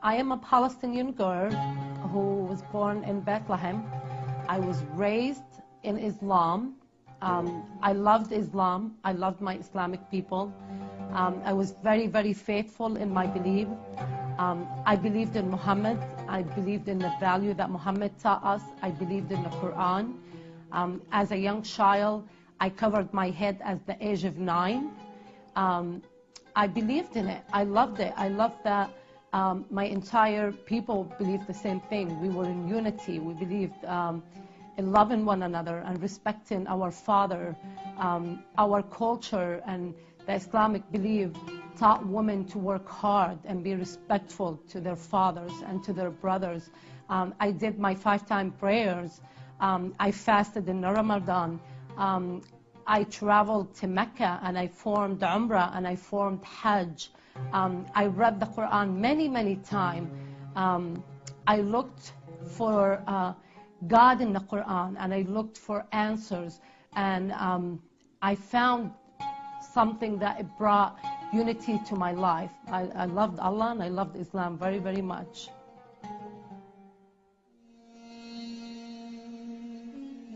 I am a Palestinian girl who was born in Bethlehem. I was raised in Islam. I loved Islam. I loved my Islamic people. I was very, very faithful in my belief. I believed in Muhammad. I believed in the value that Muhammad taught us. I believed in the Quran. As a young child, I covered my head at the age of 9. I believed in it. I loved it. I loved that my entire people believed the same thing. We were in unity. We believed in loving one another and respecting our father. Our culture and the Islamic belief taught women to work hard and be respectful to their fathers and to their brothers. I did my 5-time prayers. I fasted in Ramadan. I traveled to Mecca and I formed Umrah and I formed Hajj. I read the Quran many, many times. I looked for God in the Quran and I looked for answers. And I found something that it brought unity to my life. I loved Allah and I loved Islam very, very much.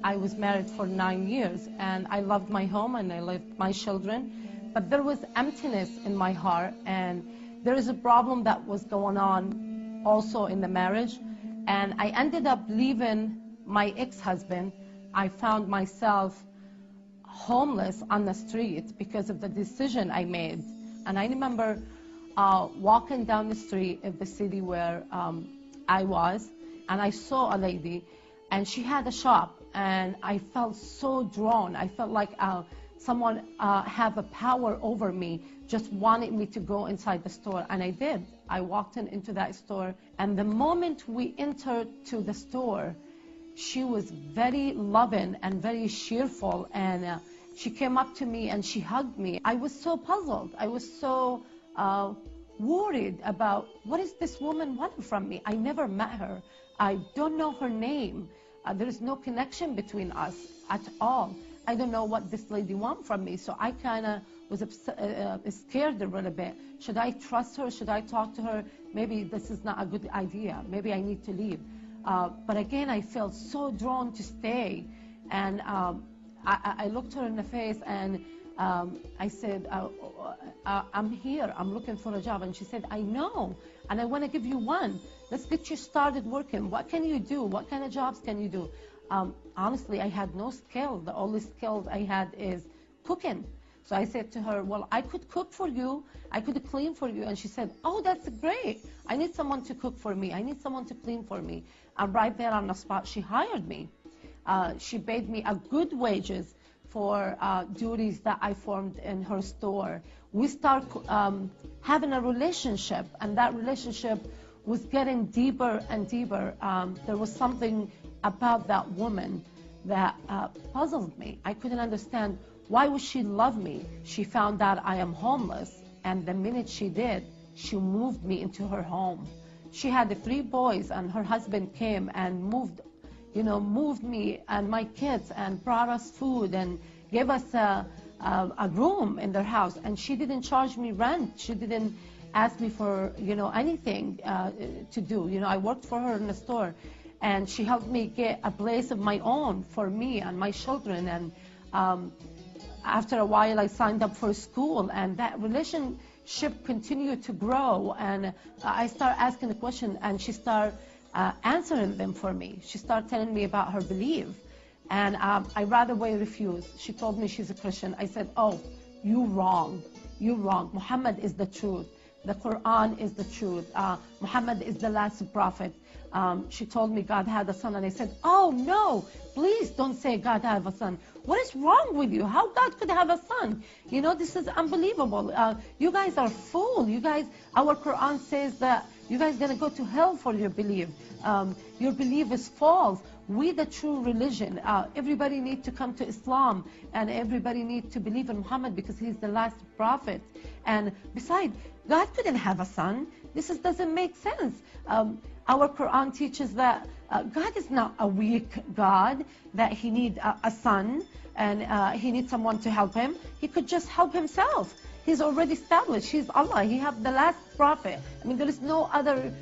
I was married for 9 years and I loved my home and I loved my children, but there was emptiness in my heart, and there is a problem that was going on also in the marriage, and I ended up leaving my ex-husband. I found myself homeless on the street because of the decision I made. And I remember walking down the street of the city where I was, and I saw a lady and she had a shop. And I felt so drawn. I felt like someone had a power over me, just wanted me to go inside the store. And I did. I walked into that store. And the moment we entered to the store, she was very loving and very cheerful. And she came up to me and she hugged me. I was so puzzled. I was so worried about what is this woman wanting from me. I never met her. I don't know her name. There is no connection between us at all. I don't know what this lady wants from me. So I kind of was scared a little bit. Should I trust her? Should I talk to her? Maybe this is not a good idea. Maybe I need to leave. But again, I felt so drawn to stay. And I looked her in the face and I said, I'm here. I'm looking for a job. And she said, I know. And I want to give you one. Let's get you started working. What can you do? What kind of jobs can you do? Honestly, I had no skill. The only skill I had is cooking. So I said to her, well, I could cook for you. I could clean for you. And she said, oh, that's great. I need someone to cook for me. I need someone to clean for me. And right there on the spot, she hired me. She paid me a good wages for duties that I formed in her store. We start having a relationship, and that relationship was getting deeper and deeper. There was something about that woman that puzzled me. I couldn't understand, why would she love me? She found out I am homeless, and the minute she did, she moved me into her home. She had 3 boys, and her husband came and moved me and my kids and brought us food and gave us a room in their house. And she didn't charge me rent. She didn't ask me for, anything to do. I worked for her in the store, and she helped me get a place of my own for me and my children. And after a while, I signed up for school, and that relationship continued to grow. And I started asking the question, and she started answering them for me. She started telling me about her belief, and I right away refused. She told me she's a Christian. I said, oh, you're wrong. You're wrong. Muhammad is the truth. The Quran is the truth. Muhammad is the last prophet. She told me God had a son, and I said, oh no, please don't say God had a son. What is wrong with you? How God could have a son? This is unbelievable. You guys are fools. You guys, our Quran says that you guys are going to go to hell for your belief. Your belief is false. We, the true religion, everybody needs to come to Islam, and everybody needs to believe in Muhammad because he's the last prophet. And besides, God couldn't have a son. This doesn't make sense. Our Quran teaches that God is not a weak God, that he needs a son, and he needs someone to help him. He could just help himself. He's already established. He's Allah. He have the last prophet. I mean, there is no other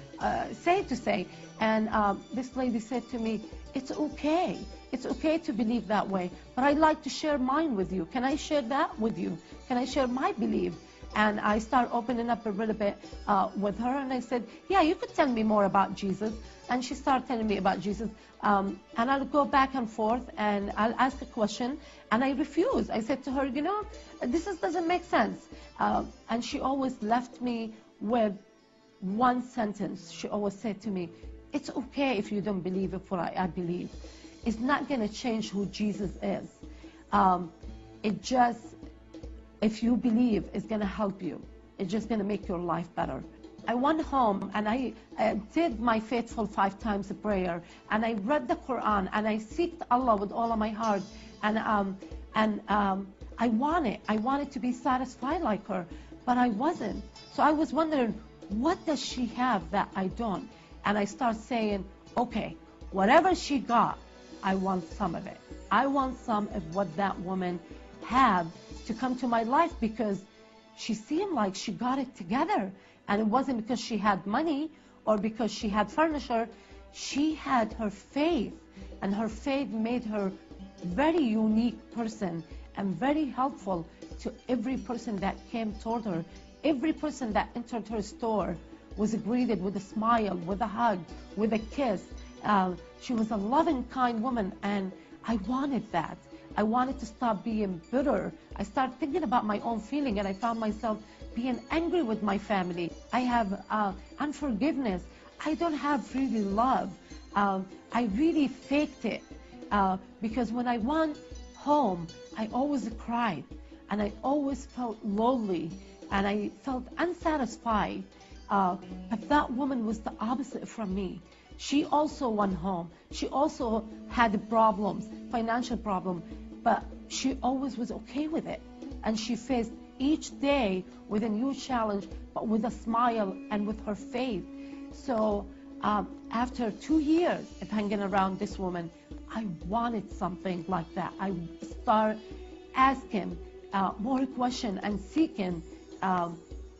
say to say. And this lady said to me, it's okay. It's okay to believe that way, but I'd like to share mine with you. Can I share that with you? Can I share my belief? And I start opening up a little bit with her, and I said, yeah, you could tell me more about Jesus. And she started telling me about Jesus. And I'll go back and forth, and I'll ask a question, and I refuse. I said to her, you know, doesn't make sense. And she always left me with one sentence. She always said to me, it's okay if you don't believe it what I believe. It's not going to change who Jesus is. It just, if you believe, it's going to help you. It's just going to make your life better. I went home and I did my faithful 5 times of prayer, and I read the Quran, and I seeked Allah with all of my heart, and I wanted to be satisfied like her, but I wasn't. So I was wondering, what does she have that I don't? And I start saying, okay, whatever she got, I want some of it. I want some of what that woman had to come to my life, because she seemed like she got it together. And it wasn't because she had money or because she had furniture. She had her faith, and her faith made her a very unique person and very helpful to every person that came toward her. Every person that entered her store was greeted with a smile, with a hug, with a kiss. She was a loving, kind woman, and I wanted that. I wanted to stop being bitter. I started thinking about my own feeling, and I found myself being angry with my family. I have unforgiveness. I don't have really love. I really faked it, because when I went home, I always cried, and I always felt lonely, and I felt unsatisfied. But that woman was the opposite from me. She also went home. She also had problems, financial problems, but she always was okay with it. And she faced each day with a new challenge, but with a smile and with her faith. So after 2 years of hanging around this woman, I wanted something like that. I started asking more questions and seeking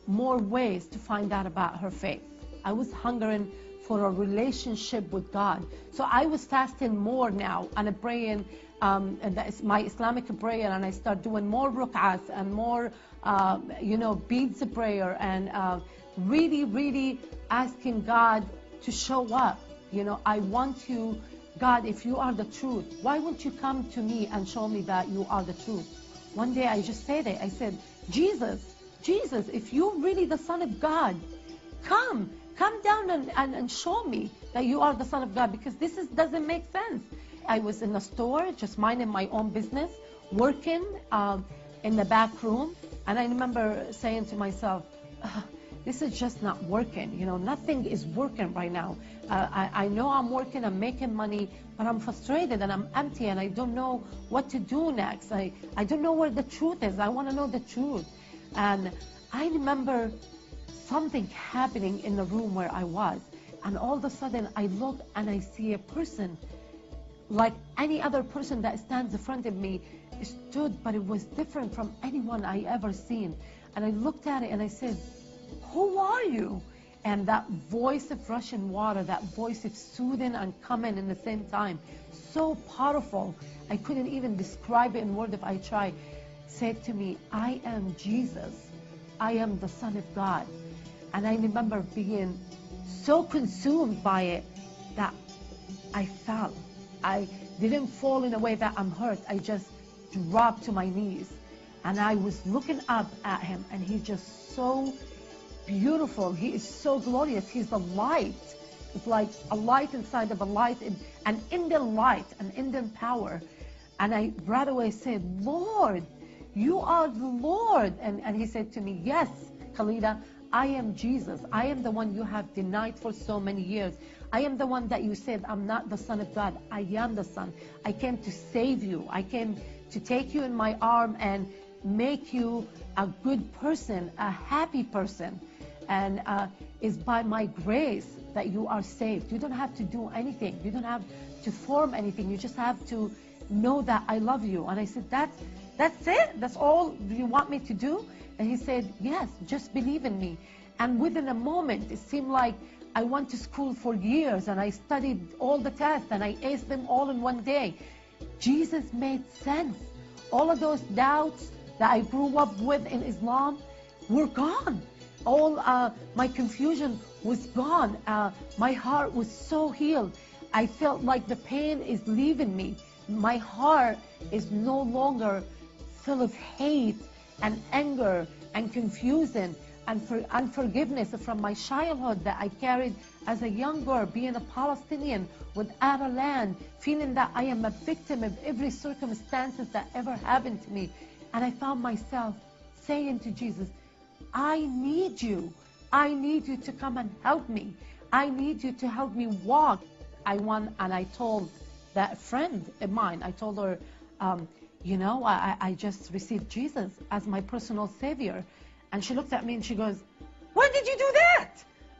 more ways to find out about her faith. I was hungering for a relationship with God. So I was fasting more now and praying, and that is my Islamic prayer, and I start doing more ruk'ahs and more, beads of prayer, and really asking God to show up. I want you, God, if you are the truth, why won't you come to me and show me that you are the truth? One day I just said it. I said, Jesus, if you're really the Son of God, come down and show me that you are the Son of God, because doesn't make sense. I was in a store, just minding my own business, working in the back room, and I remember saying to myself, this is just not working. Nothing is working right now. I know I'm working, I'm making money, but I'm frustrated and I'm empty, and I don't know what to do next. I don't know where the truth is. I want to know the truth. And I remember something happening in the room where I was, and all of a sudden I look and I see a person like any other person that stands in front of me stood, but it was different from anyone I ever seen. And I looked at it and I said, who are you? And that voice of rushing water, that voice of soothing and coming in the same time, so powerful, I couldn't even describe it in words if I tried, said to me, I am Jesus. I am the Son of God. And I remember being so consumed by it that I fell. I didn't fall in a way that I'm hurt. I just dropped to my knees. And I was looking up at him, and he's just so beautiful. He is so glorious. He's the light. It's like a light inside of a light, an Indian light, an Indian power. And I right away said, Lord, you are the Lord. And he said to me, yes, Khalida, I am Jesus. I am the one you have denied for so many years. I am the one that you said, I'm not the Son of God. I am the Son. I came to save you. I came to take you in my arm and make you a good person, a happy person. And it's by my grace that you are saved. You don't have to do anything. You don't have to form anything. You just have to know that I love you. And I said, That's it? That's all you want me to do? And he said, yes, just believe in me. And within a moment, it seemed like I went to school for years and I studied all the tests and I aced them all in one day. Jesus made sense. All of those doubts that I grew up with in Islam were gone. All my confusion was gone. My heart was so healed. I felt like the pain is leaving me. My heart is no longer full of hate and anger and confusion and unforgiveness from my childhood that I carried as a young girl, being a Palestinian without a land, feeling that I am a victim of every circumstances that ever happened to me. And I found myself saying to Jesus, I need you. I need you to come and help me. I need you to help me walk. I told that friend of mine, I told her, I just received Jesus as my personal savior. And she looked at me and she goes, when did you do that?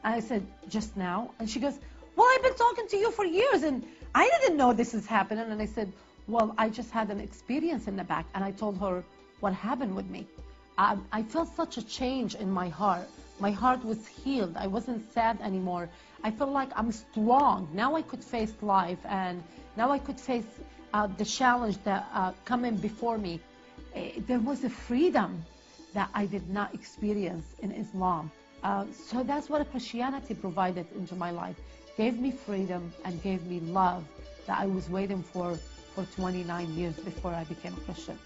And I said, just now. And she goes, well, I've been talking to you for years and I didn't know this is happening. And I said, well, I just had an experience in the back. And I told her what happened with me. I felt such a change in my heart. My heart was healed. I wasn't sad anymore. I felt like I'm strong. Now I could face life, and now I could face the challenge that coming before me. There was a freedom that I did not experience in Islam. So that's what Christianity provided into my life. Gave me freedom and gave me love that I was waiting for 29 years before I became a Christian.